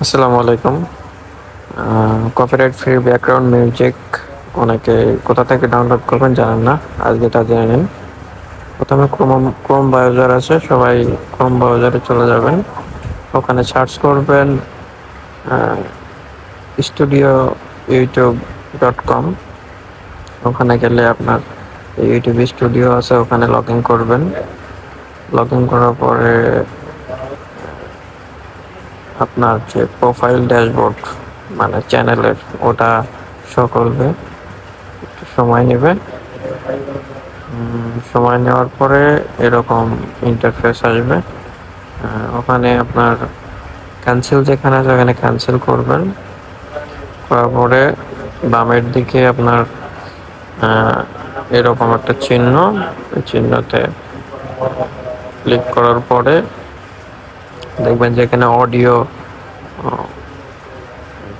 আসসালামু আলাইকুম। Copyright free background music অনেকে কোথা থেকে ডাউনলোড করবেন জানেন না। আজকে তা জেনে নিন। প্রথমে ক্রোম ব্রাউজার আছে, সবাই ক্রোম ব্রাউজারে চলে যাবেন। ওখানে সার্চ করবেন স্টুডিও ইউটিউব.com। ওখানে গেলে আপনার ইউটিউব স্টুডিও আছে, ওখানে লগ ইন করবেন। লগ ইন করার পরে আপনার যে প্রোফাইল ড্যাশবোর্ড মানে চ্যানেলের ওটা শো করবে। একটু সময় নেবে। সময় নেওয়ার পরে এরকম ইন্টারফেস আসবে। ওখানে আপনার ক্যান্সেল যেখানে আছে ওখানে ক্যান্সেল করবেন। করার পরে বামের দিকে আপনার এরকম একটা চিহ্ন, এই চিহ্নতে ক্লিক করার পরে দেখবেন যে এখানে audio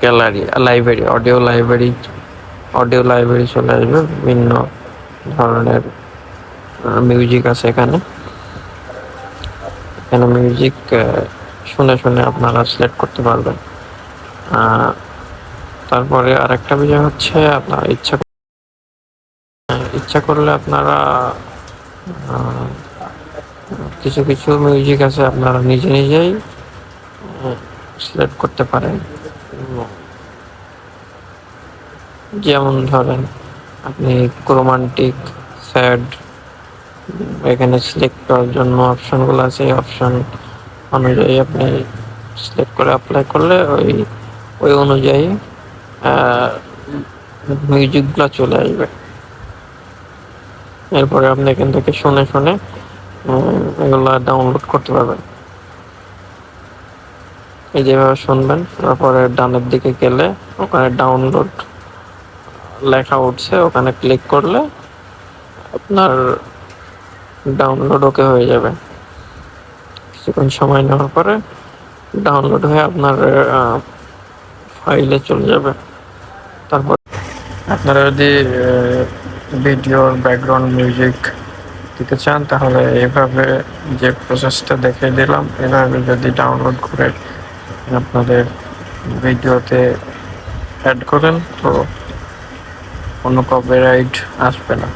gallery library audio library চলে আসবে। বিভিন্ন ধরনের মিউজিক আছে এখানে মিউজিক শুনে শুনে আপনারা সিলেক্ট করতে পারবেন। তারপরে আরেকটা বিষয় হচ্ছে আপনার ইচ্ছা করলে আপনারা কিছু কিছু মিউজিক আছে আপনারা নিজে নিজেই সিলেক্ট করতে পারেন। যেমন ধরেন আপনি রোমান্টিক, স্যাড, এখানে সিলেক্ট করার জন্য অপশনগুলো আছে। এই অপশন অনুযায়ী আপনি সিলেক্ট করে অ্যাপ্লাই করলে ওই অনুযায়ী মিউজিকগুলো চলে আসবে। এরপরে আপনি এখান থেকে শুনে শুনে এগুলো ডাউনলোড করতে পারবেন। এই যেভাবে শুনবেন, তারপরে ডানের দিকে গেলে ওখানে ডাউনলোড লেখা উঠছে, ওখানে ক্লিক করলে আপনার ডাউনলোড ওকে হয়ে যাবে। কিছুক্ষণ সময় নেওয়ার পরে ডাউনলোড হয়ে আপনার ফাইলে চলে যাবে। তারপর আপনারা যদি ভিডিওর ব্যাকগ্রাউন্ড মিউজিক দিতে চান তাহলে এভাবে যে প্রসেসটা দেখিয়ে দিলাম, এভাবে যদি ডাউনলোড করে আপনাদের ভিডিওতে অ্যাড করেন তো কোনো কপিরাইট আসবে না।